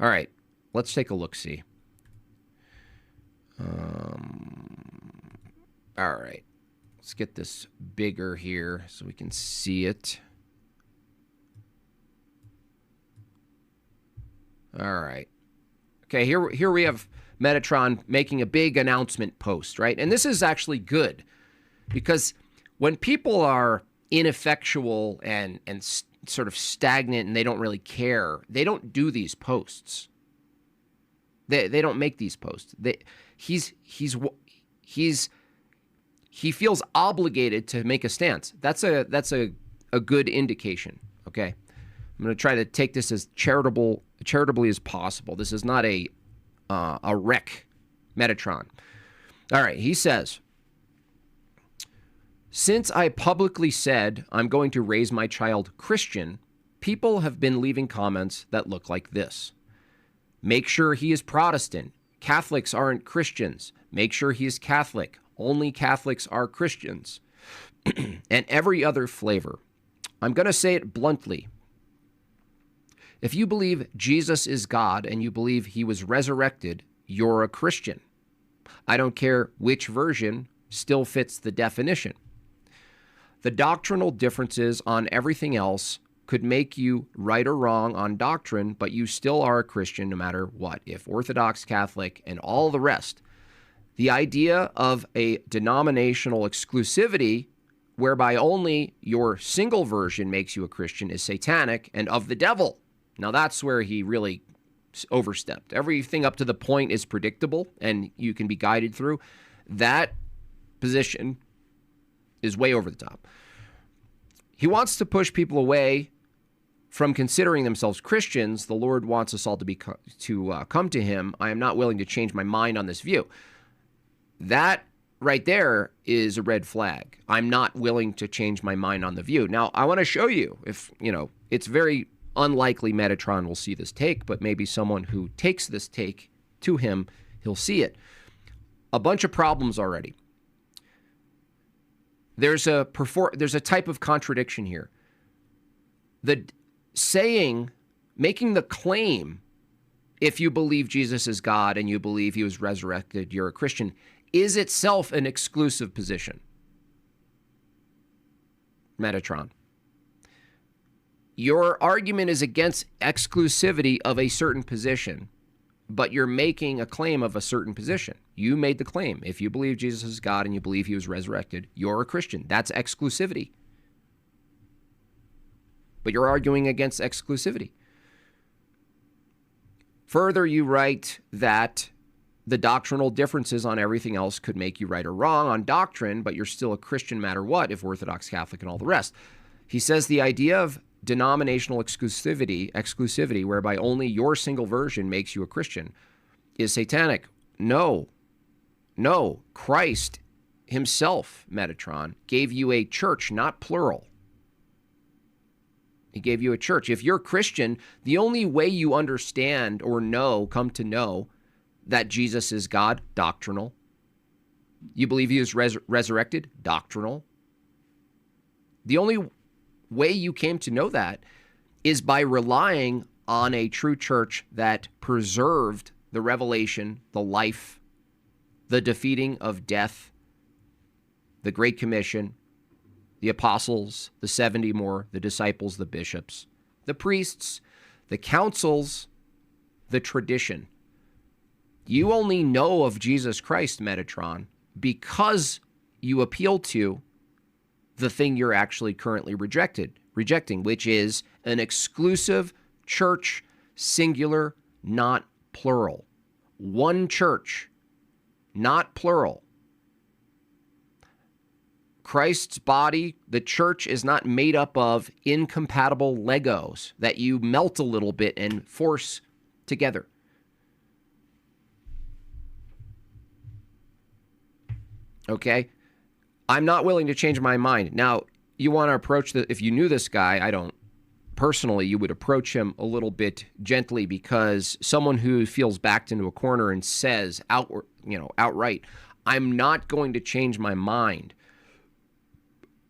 All right, let's take a look-see. All right, let's get this bigger here so we can see it. All right. Okay, here we have Metatron making a big announcement post, right? And this is actually good because when people are ineffectual and sort of stagnant and they don't really care, they don't do these posts. They don't make these posts. He feels obligated to make a stance. That's a good indication. Okay, I'm going to try to take this as charitably as possible. This is not a wreck, Metatron. All right, he says, since I publicly said I'm going to raise my child Christian, people have been leaving comments that look like this. Make sure he is Protestant. Catholics aren't Christians. Make sure he is Catholic. Only Catholics are Christians. And every other flavor. I'm going to say it bluntly. If you believe Jesus is God and you believe he was resurrected, you're a Christian. I don't care which version still fits the definition. The doctrinal differences on everything else could make you right or wrong on doctrine, but you still are a Christian no matter what. If Orthodox, Catholic, and all the rest. The idea of a denominational exclusivity whereby only your single version makes you a Christian is satanic and of the devil. Now that's where he really overstepped. Everything up to the point is predictable and you can be guided through. That position is way over the top. He wants to push people away from considering themselves Christians. The Lord wants us all to come to him. I am not willing to change my mind on this view. That right there is a red flag. I'm not willing to change my mind on the view. Now, I want to show you if, it's very unlikely Metatron will see this take, but maybe someone who takes this take to him, he'll see it. A bunch of problems already. There's a type of contradiction here. Making the claim, if you believe Jesus is God and you believe he was resurrected, you're a Christian, is itself an exclusive position. Metatron. Your argument is against exclusivity of a certain position, but you're making a claim of a certain position. You made the claim. If you believe Jesus is God and you believe he was resurrected, you're a Christian. That's exclusivity. But you're arguing against exclusivity. Further, you write that the doctrinal differences on everything else could make you right or wrong on doctrine, but you're still a Christian no matter what, if Orthodox, Catholic, and all the rest. He says the idea of denominational exclusivity, whereby only your single version makes you a Christian, is satanic. No. Christ himself, Metatron, gave you a church, not plural. He gave you a church. If you're Christian, the only way you understand or come to know that Jesus is God, doctrinal. You believe he was resurrected, doctrinal. The only way you came to know that is by relying on a true church that preserved the revelation, the life, the defeating of death, the Great Commission, the apostles, the 70 more, the disciples, the bishops, the priests, the councils, the tradition. You only know of Jesus Christ, Metatron, because you appeal to the thing you're actually currently rejecting, which is an exclusive church, singular, not plural. One church, not plural. Christ's body, the church, is not made up of incompatible Legos that you melt a little bit and force together. Okay? I'm not willing to change my mind. Now, you want to approach if you knew this guy, I don't personally, you would approach him a little bit gently, because someone who feels backed into a corner and says outright, I'm not going to change my mind,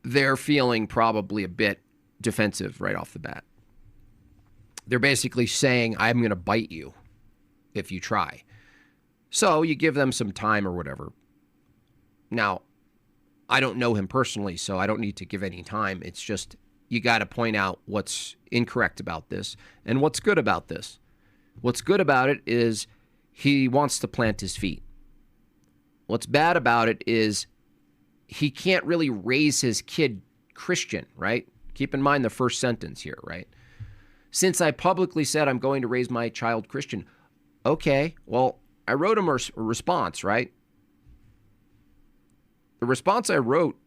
they're feeling probably a bit defensive right off the bat. They're basically saying, I'm going to bite you if you try. So you give them some time or whatever. Now, I don't know him personally, so I don't need to give any time. It's just you got to point out what's incorrect about this and what's good about this. What's good about it is he wants to plant his feet. What's bad about it is he can't really raise his kid Christian, right? Keep in mind the first sentence here, right? Since I publicly said I'm going to raise my child Christian. Okay, well, I wrote him a response, right? The response I wrote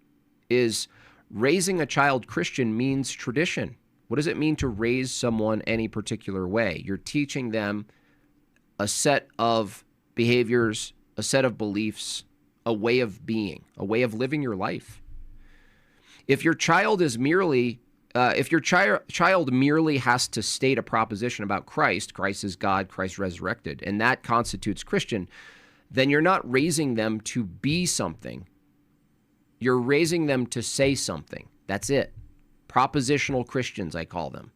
is raising a child Christian means tradition. What does it mean to raise someone any particular way? You're teaching them a set of behaviors, a set of beliefs, a way of being, a way of living your life. If your child is merely, child merely has to state a proposition about Christ, Christ is God, Christ resurrected, and that constitutes Christian, then you're not raising them to be something. You're raising them to say something. That's it. Propositional Christians, I call them.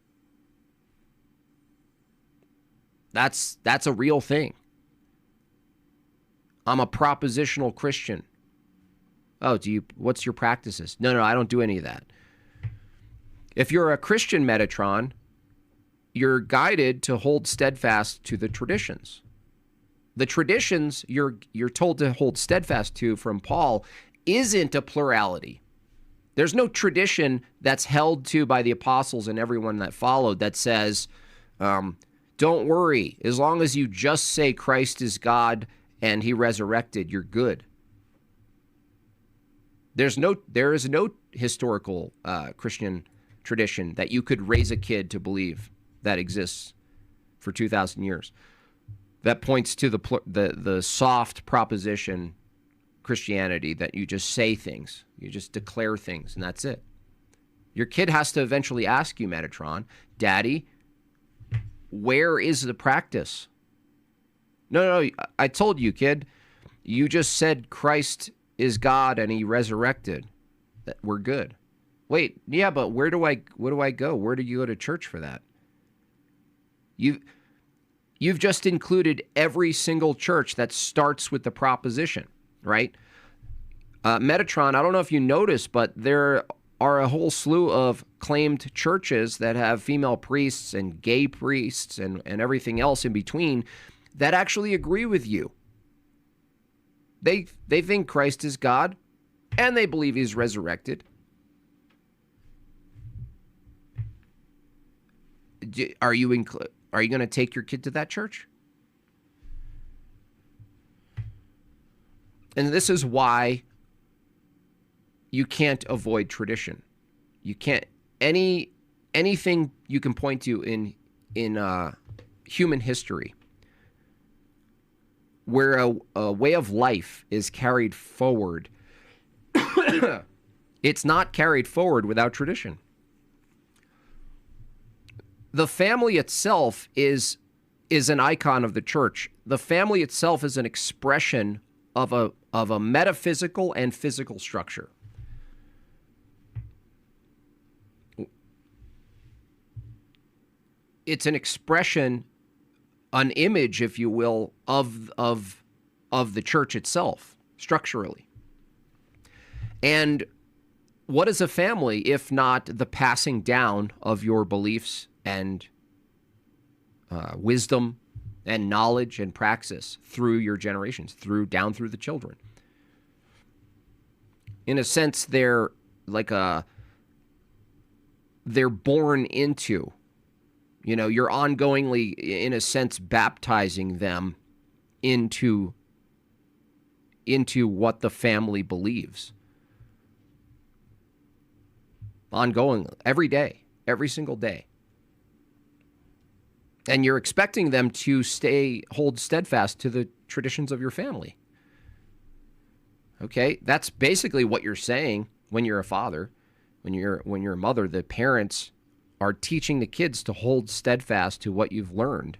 That's a real thing. I'm a propositional Christian. Oh, what's your practices? No, I don't do any of that. If you're a Christian Metatron, you're guided to hold steadfast to the traditions. The traditions you're told to hold steadfast to from Paul isn't a plurality. There's no tradition that's held to by the apostles and everyone that followed that says, don't worry, as long as you just say Christ is God and he resurrected, you're good. There is no historical Christian tradition that you could raise a kid to believe that exists for 2,000 years. That points to the soft proposition Christianity that you just say things, you just declare things, and that's it. Your kid has to eventually ask you, Metatron, Daddy, where is the practice? No, I told you, kid. You just said Christ is God and he resurrected. That we're good. Wait, yeah, but where do I go? Where do you go to church for that? You've just included every single church that starts with the proposition, right? Metatron, I don't know if you noticed, but there are a whole slew of claimed churches that have female priests and gay priests and everything else in between that actually agree with you. They think Christ is God, and they believe he's resurrected. Are you going to take your kid to that church? And this is why you can't avoid tradition. You can't anything you can point to in human history where a way of life is carried forward. It's not carried forward without tradition. The family itself is an icon of the church. The family itself is an expression of a metaphysical and physical structure. It's an expression, an image, if you will, of the church itself, structurally. And what is a family if not the passing down of your beliefs and wisdom and knowledge and praxis through your generations, down through the children? In a sense, they're born into. You're ongoingly, in a sense, baptizing them into what the family believes. Ongoing, every day, every single day. And you're expecting them to hold steadfast to the traditions of your family. Okay? That's basically what you're saying when you're a father. When you're a mother, the parents are teaching the kids to hold steadfast to what you've learned.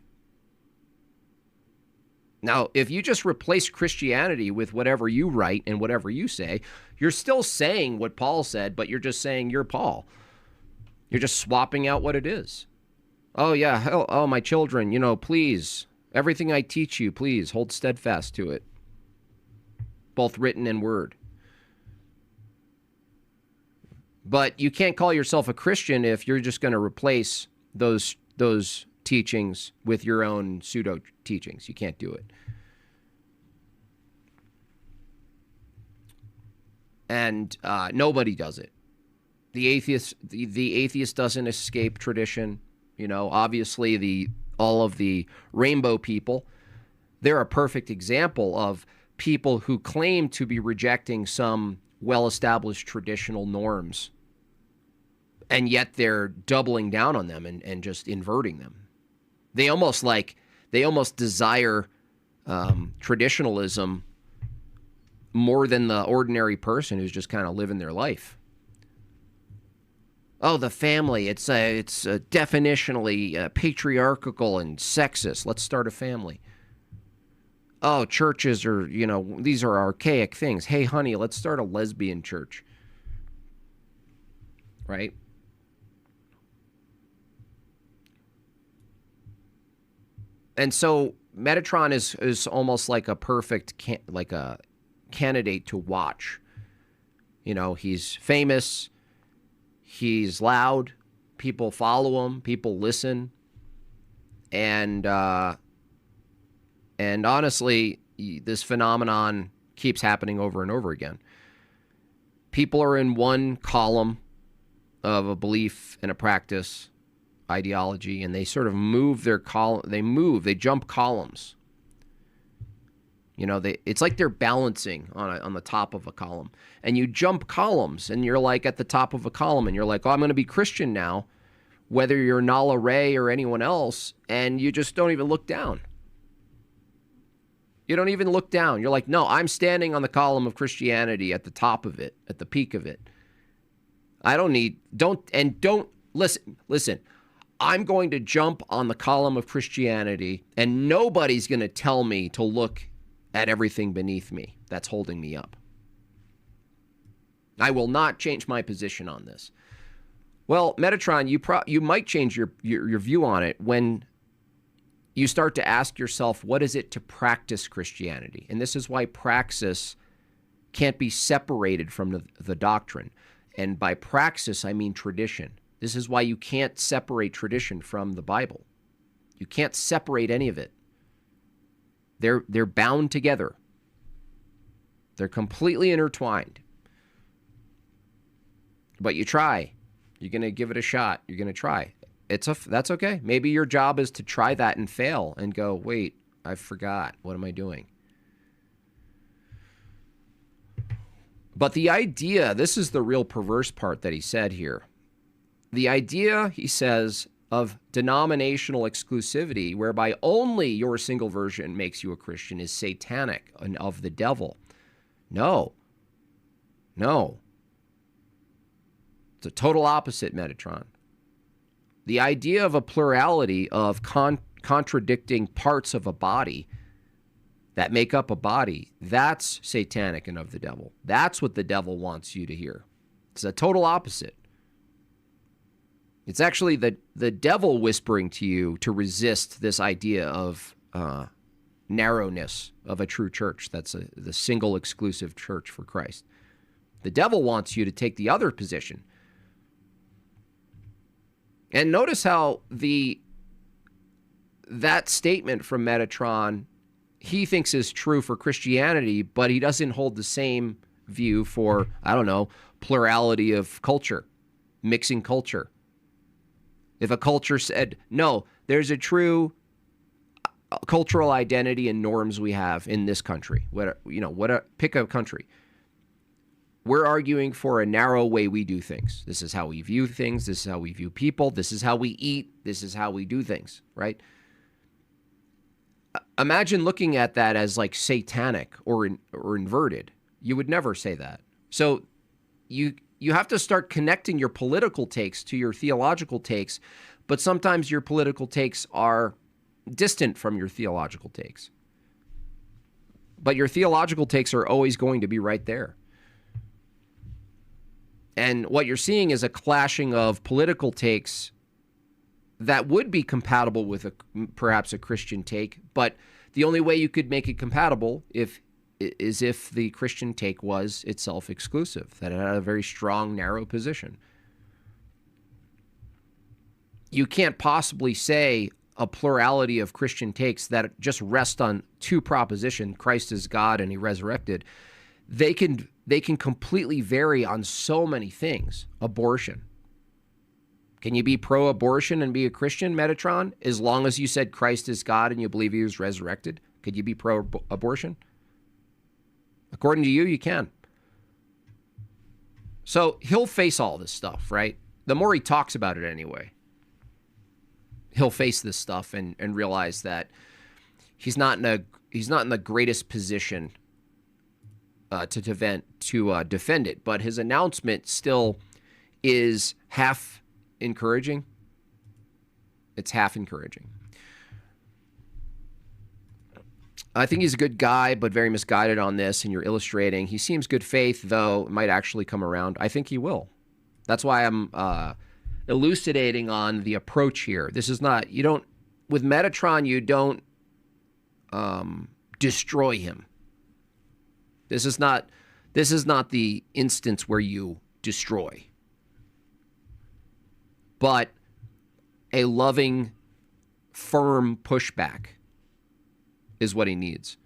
Now, if you just replace Christianity with whatever you write and whatever you say, you're still saying what Paul said, but you're just saying you're Paul. You're just swapping out what it is. Oh, yeah. Oh, my children, please, everything I teach you, please hold steadfast to it, both written and word. But you can't call yourself a Christian if you're just going to replace those teachings with your own pseudo teachings. You can't do it. And nobody does it. The atheist doesn't escape tradition. Obviously all of the rainbow people, they're a perfect example of people who claim to be rejecting some well-established traditional norms, and yet they're doubling down on them and just inverting them. They almost desire traditionalism more than the ordinary person who's just kind of living their life. Oh, the family, it's definitionally patriarchal and sexist. Let's start a family. Oh, churches are, these are archaic things. Hey, honey, let's start a lesbian church. Right? And so Metatron is almost like a perfect, a candidate to watch. He's famous. He's loud. People follow him. People listen. And honestly, this phenomenon keeps happening over and over again. People are in one column of a belief and a practice, ideology, and they sort of move their column. They jump columns. It's like they're balancing on the top of a column, and you jump columns, and you're like at the top of a column, and you're like, oh, I'm going to be Christian now, whether you're Nala Ray or anyone else, and you just don't even look down. You don't even look down. You're like, no, I'm standing on the column of Christianity at the top of it, at the peak of it. Don't listen. I'm going to jump on the column of Christianity, and nobody's going to tell me to look at everything beneath me that's holding me up. I will not change my position on this. Well, Metatron, you might change your view on it when you start to ask yourself, what is it to practice Christianity? And this is why praxis can't be separated from the doctrine. And by praxis, I mean tradition. This is why you can't separate tradition from the Bible. You can't separate any of it. They're bound together. They're completely intertwined. But you try. You're going to give it a shot. You're going to try. That's okay. Maybe your job is to try that and fail and go, wait, I forgot. What am I doing? But the idea, this is the real perverse part that he said here. The idea, he says, of denominational exclusivity, whereby only your single version makes you a Christian, is satanic and of the devil. No. It's a total opposite, Metatron. The idea of a plurality of contradicting parts of a body that make up a body, that's satanic and of the devil. That's what the devil wants you to hear. It's a total opposite. It's actually the devil whispering to you to resist this idea of narrowness of a true church. That's the single exclusive church for Christ. The devil wants you to take the other position. And notice how that statement from Metatron, he thinks is true for Christianity, but he doesn't hold the same view for, plurality of culture, mixing culture. If a culture said, no, there's a true cultural identity and norms we have in this country, pick a country. We're arguing for a narrow way we do things. This is how we view things. This is how we view people. This is how we eat. This is how we do things, right? Imagine looking at that as like satanic or inverted. You would never say that. So you have to start connecting your political takes to your theological takes, but sometimes your political takes are distant from your theological takes. But your theological takes are always going to be right there. And what you're seeing is a clashing of political takes that would be compatible with perhaps a Christian take, but the only way you could make it compatible is if the Christian take was itself exclusive, that it had a very strong, narrow position. You can't possibly say a plurality of Christian takes that just rest on two propositions, Christ is God and he resurrected. They can completely vary on so many things. Abortion. Can you be pro-abortion and be a Christian, Metatron, as long as you said Christ is God and you believe he was resurrected? Could you be pro-abortion? According to you, you can. So he'll face all this stuff, right? The more he talks about it anyway, he'll face this stuff and realize that he's not in the greatest position to defend it. But his announcement still is half encouraging. It's half encouraging. I think he's a good guy, but very misguided on this, and you're illustrating. He seems good faith, though it might actually come around. I think he will. That's why I'm elucidating on the approach here. This is not, you don't, with Metatron, you don't destroy him. This is not the instance where you destroy. But a loving, firm pushback is what he needs.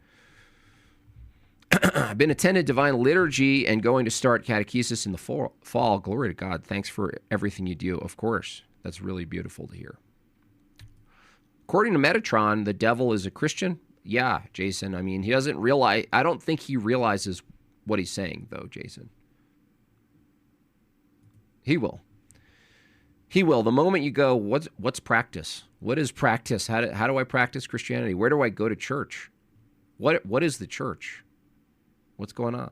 I've been attending Divine Liturgy and going to start catechesis in the fall. Glory to God. Thanks for everything you do. Of course. That's really beautiful to hear. According to Metatron, the devil is a Christian. Yeah, Jason. I mean, he doesn't realize. I don't think he realizes what he's saying, though, Jason. He will. He will. The moment you go, what's practice? What is practice? How do I practice Christianity? Where do I go to church? What is the church? What's going on?